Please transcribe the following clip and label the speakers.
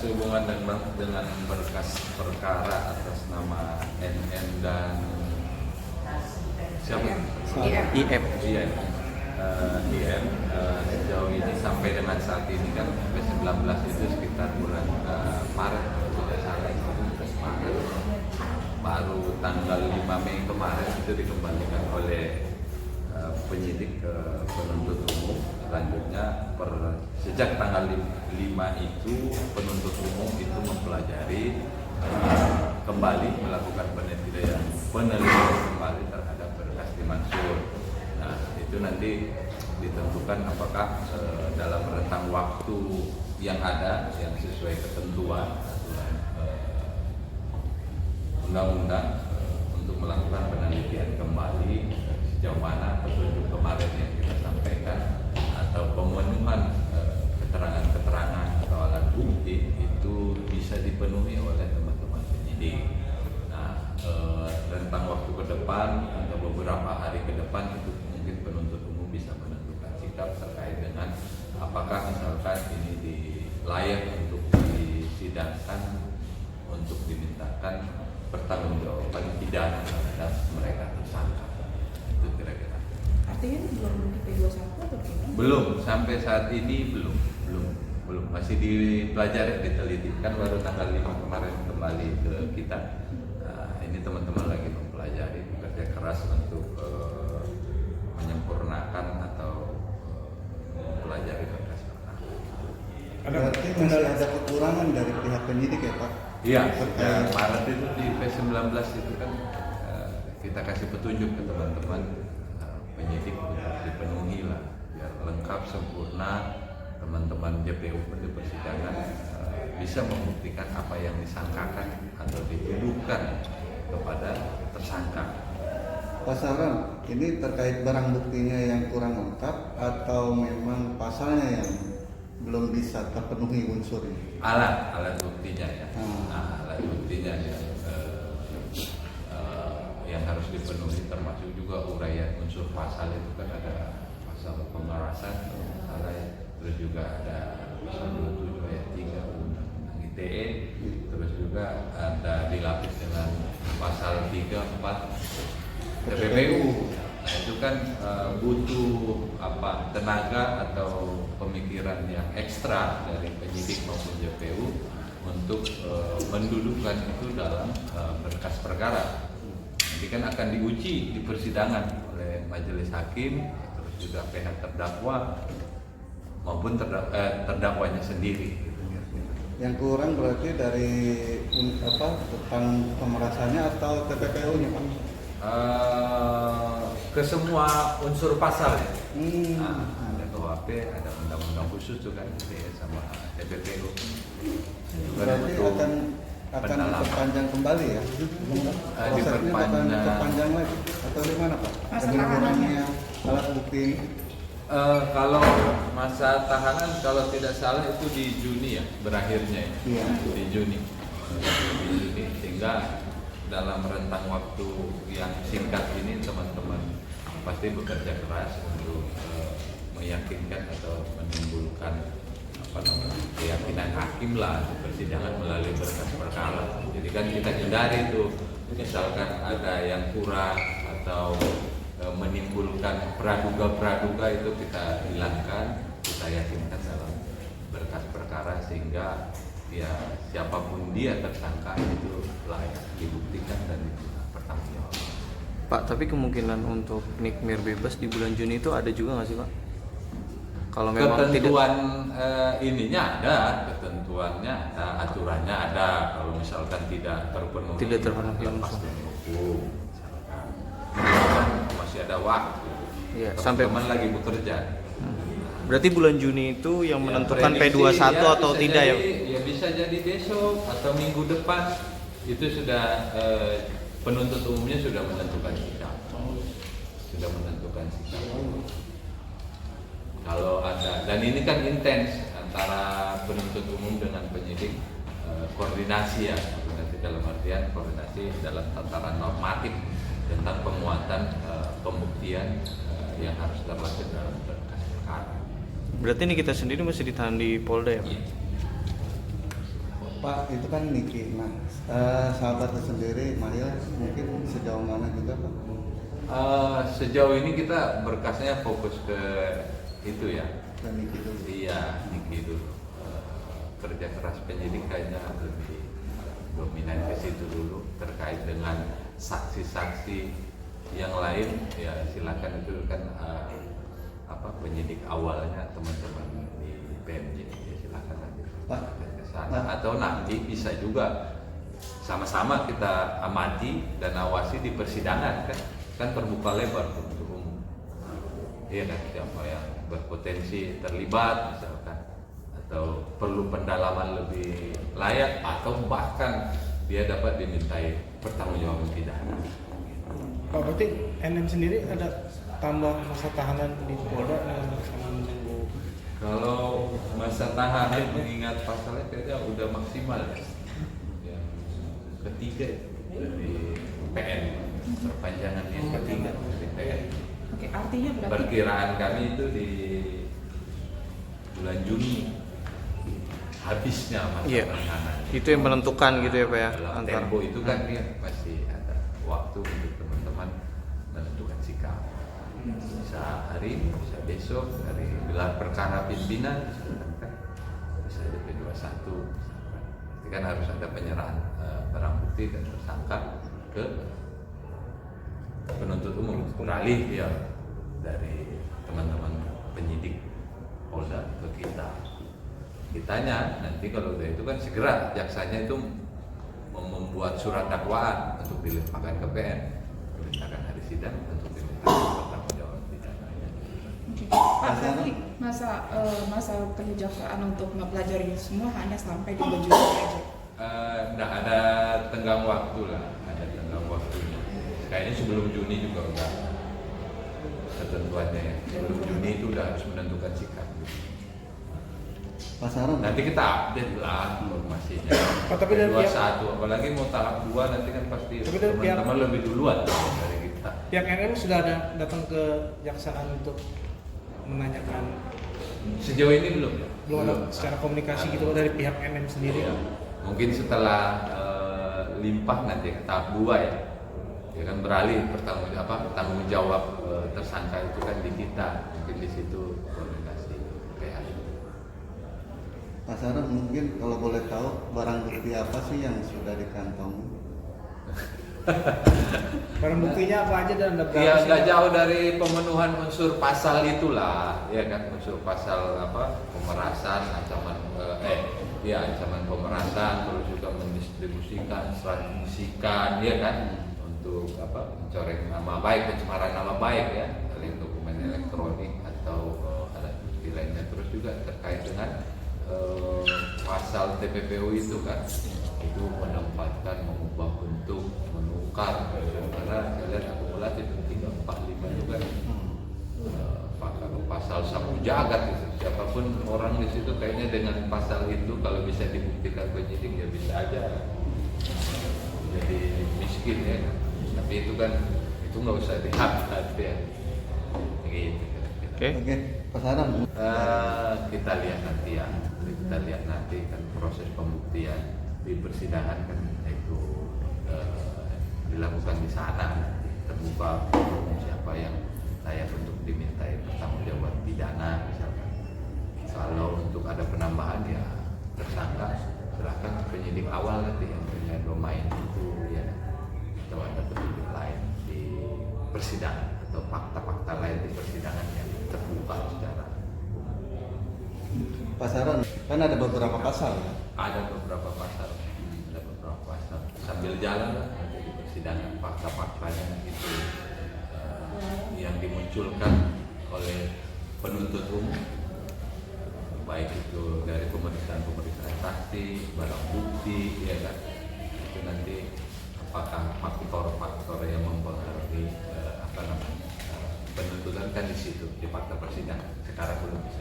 Speaker 1: sehubungan dengan berkas perkara atas nama NN dan siapa?
Speaker 2: IM.
Speaker 1: Iya. IM sejauh ini sampai dengan saat ini kan P19 itu sekitar bulan Maret tidak salah itu Maret. Baru tanggal 5 Mei kemarin itu dikembalikan oleh penyidik ke penuntut umum. Selanjutnya sejak tanggal 5 itu penuntut umum itu mempelajari kembali melakukan penelitian kembali terhadap berkas Mansur. Nah itu nanti ditentukan apakah dalam rentang waktu yang ada yang sesuai ketentuan aturan undang-undang untuk melakukan penelitian kembali sejauh mana petunjuk kemarin yang kita sampaikan atau pemenuhan keterangan-keterangan atau alat bukti itu bisa dipenuhi oleh teman-teman penyidik. Nah, rentang waktu ke depan atau beberapa hari ke depan itu mungkin penuntut umum bisa menentukan sikap terkait dengan apakah misalkan ini layak untuk disidangkan untuk dimintakan pertanggungjawaban pidana terhadap mereka tersangka. Itu kira-kira.
Speaker 3: Artinya ini belum di P21 atau gimana?
Speaker 1: Belum, sampai saat ini belum masih dipelajari, diteliti. Kan baru tanggal 5 kemarin kembali ke kita. Nah, ini teman-teman lagi mempelajari, bekerja keras untuk menyempurnakan atau mempelajari berkas perkara.
Speaker 4: Berarti masih ada kekurangan dari pihak penyidik ya Pak?
Speaker 1: Iya, sejak Maret itu di P19 itu kan kita kasih petunjuk ke teman-teman penyidik untuk dipenuhi lah biar lengkap sempurna, teman-teman JPU pun di persidangan bisa membuktikan apa yang disangkakan atau dituduhkan kepada tersangka.
Speaker 4: Pak Saran, ini terkait barang buktinya yang kurang lengkap atau memang pasalnya yang belum bisa terpenuhi unsurnya?
Speaker 1: Alat buktinya ya. Nah, alat buktinya yang harus dipenuhi termasuk juga uraian unsur pasal itu kan ada pasal pemerasan salah ya. Terus juga ada pasal 27 ayat 3 Undang-Undang ITE, terus juga ada dilapis dengan pasal 3, 4 TPPU. Nah itu kan butuh tenaga atau pemikiran yang ekstra dari penyidik maupun JPU untuk mendudukkan itu dalam berkas perkara. Nanti kan akan diuji di persidangan oleh majelis hakim, terus juga pihak terdakwa maupun terdakwanya sendiri.
Speaker 4: Yang kurang berarti dari tentang pemerasannya atau TPPU-nya Pak?
Speaker 1: Ke semua unsur pasal ya.
Speaker 4: Nah,
Speaker 1: Ada KUHP, ada undang-undang khusus tuh kan gitu ya, sama TPPU.
Speaker 4: berarti akan diperpanjang kembali ya? Prosesnya akan diperpanjang lagi atau gimana Pak? Dengan kurangnya alat bukti ini?
Speaker 1: Kalau masa tahanan kalau tidak salah itu di Juni ya berakhirnya ya.
Speaker 4: Iya.
Speaker 1: Di Juni sehingga dalam rentang waktu yang singkat ini teman-teman pasti bekerja keras untuk meyakinkan atau menimbulkan keyakinan hakim lah di persidangan melalui berkas perkara. Jadi kan kita hindari itu misalkan ada yang kurang atau menimbulkan praduga itu kita hilangkan, kita yakinkan dalam berkas perkara sehingga ya siapapun dia tersangka itu layak dibuktikan dan dipertanggungjawabkan.
Speaker 2: Pak, tapi kemungkinan untuk nikmir bebas di bulan Juni itu ada juga nggak sih Pak? Kalau memang
Speaker 1: ketentuan ininya ada, ketentuannya ada, aturannya ada. Kalau misalkan tidak terpenuhi lepas dari hukum, misalkan masih ada waktu.
Speaker 2: Iya,
Speaker 1: sampai teman lagi bekerja.
Speaker 2: Berarti bulan Juni itu yang menentukan
Speaker 1: prediksi,
Speaker 2: P21 atau tidak ya?
Speaker 1: Ya bisa jadi besok atau minggu depan itu sudah penuntut umumnya sudah menentukan sikap. Kalau ada, dan ini kan intens antara penuntut umum dengan penyidik, koordinasi ya, koordinasi dalam artian koordinasi dalam tataran normatif tentang penguatan pembuktian yang harus terlaksana dalam berkas perkara.
Speaker 2: Berarti ini kita sendiri masih ditahan di Polda ya Pak?
Speaker 1: Iya.
Speaker 4: Pak, itu kan Niki. Nah, sahabatnya sendiri, Mahil, mungkin sejauh mana juga Pak?
Speaker 1: Sejauh ini kita berkasnya fokus ke itu ya.
Speaker 4: Dan Niki dulu.
Speaker 1: Iya, Niki dulu. Kerja keras penyidik kayaknya lebih dominan ke situ dulu. Terkait dengan saksi-saksi yang lain, ya silakan, itu kan penyidik awalnya teman-teman di PMJ, ya silakan nanti
Speaker 4: Pak,
Speaker 1: ke sana. Atau nanti bisa juga sama-sama kita amati dan awasi di persidangan, kan terbuka lebar untuk umum. Iya kan, siapa yang berpotensi terlibat misalkan, atau perlu pendalaman lebih layak, atau bahkan dia dapat dimintai pertanggungjawaban pidana.
Speaker 5: Pak, berarti NM sendiri ada tambah masa tahanan di Polda sama menunggu?
Speaker 1: Kalau masa tahanan mengingat pasalnya kayaknya udah maksimal ya. Yang ketiga itu dari PN, perpanjangan yang ketiga dari PN.
Speaker 3: Oke, artinya berarti
Speaker 1: Perkiraan kami itu di bulan Juni habisnya masa
Speaker 2: Iya.
Speaker 1: tahanan.
Speaker 2: Itu yang menentukan gitu ya Pak ya,
Speaker 1: Dalam
Speaker 2: antara
Speaker 1: tempo itu kan dia masih ada waktu untuk teman-teman menentukan sikap. Bisa hari ini, bisa besok, dari gelar perkara pimpinan, misalkan, bisa DP 21, misalkan. Berarti kan harus ada penyerahan barang bukti dan tersangka ke penuntut umum, beralih ya dari teman-teman penyidik Polda ke kita. Kitanya nanti kalau udah itu kan segera jaksanya itu membuat surat dakwaan untuk dilimpahkan ke PN, perintahkan hari sidang untuk diminta pertanggungjawaban pidananya.
Speaker 3: Oke. Pak, berarti masa kejaksaan untuk mempelajari semua hanya sampai di bulan Juni aja.
Speaker 1: Nggak ada tenggang waktu lah, ada tenggang waktunya. Kayaknya sebelum Juni juga udah ketentuannya ya. Sebelum Juni itu udah harus menentukan sikap.
Speaker 4: Pak Saron,
Speaker 1: Nanti kita update lah informasinya.
Speaker 5: Oh, tapi dari
Speaker 1: 21, apalagi mau tahap 2 nanti kan pasti
Speaker 5: Tapi dari
Speaker 1: teman-teman lebih duluan dari kita.
Speaker 5: Pihak NM sudah ada datang ke jaksaan untuk menanyakan,
Speaker 1: Sejauh ini belum ya?
Speaker 5: belum ada secara komunikasi gitu dari pihak NM sendiri?
Speaker 1: Iya. Mungkin setelah limpah nanti tahap 2 ya. Ya kan beralih tanggung jawab tersangka itu kan di kita. Mungkin di situ komunikasi kayak gitu.
Speaker 4: Pak Saron, mungkin kalau boleh tahu barang bukti apa sih yang sudah dikantongi?
Speaker 5: Barang buktinya apa aja dan ada berapa
Speaker 1: Ya
Speaker 5: sih?
Speaker 1: nggak jauh dari pemenuhan unsur pasal itulah, ya kan, unsur pasal pemerasan, ancaman ancaman pemerasan, terus juga mendistribusikan, transmisikan, ya kan, untuk mencoreng nama baik, pencemaran nama baik ya, dari dokumen elektronik atau alat bukti lainnya, terus juga terkait dengan pasal TPPU itu kan, itu menempatkan, mengubah bentuk, menukar, karena saya lihat akumulatif 345 juga kalau pasal sapu jagat itu, siapapun orang di situ kayaknya dengan pasal itu kalau bisa dibuktikan penyidik ya bisa aja jadi miskin ya kan. Tapi itu kan itu nggak usah dilihat ya gitu.
Speaker 4: Oke, Pak Saron.
Speaker 1: Kita lihat nanti ya, kita lihat nanti kan proses pembuktian di persidangan kan itu dilakukan di sana, nanti terbuka siapa yang layak untuk dimintai pertanggungjawaban pidana misalkan. Kalau untuk ada penambahan ya tersangka silakan penyidik awal nanti yang punya domain itu ya, atau ada petunjuk lain di persidangan atau fakta-fakta lain di persidangan yang terbuka secara umum.
Speaker 4: Pak Saron, kan ada beberapa pasal ya?
Speaker 1: Ada beberapa pasal, sambil jalan lah nanti di persidangan fakta-faktanya itu yang dimunculkan oleh penuntut umum, baik itu dari pemeriksaan saksi, barang bukti, ya kan, itu nanti apakah faktor-faktor yang mempengaruhi penuntutan kan di situ di fakta persidangan sekarang belum bisa.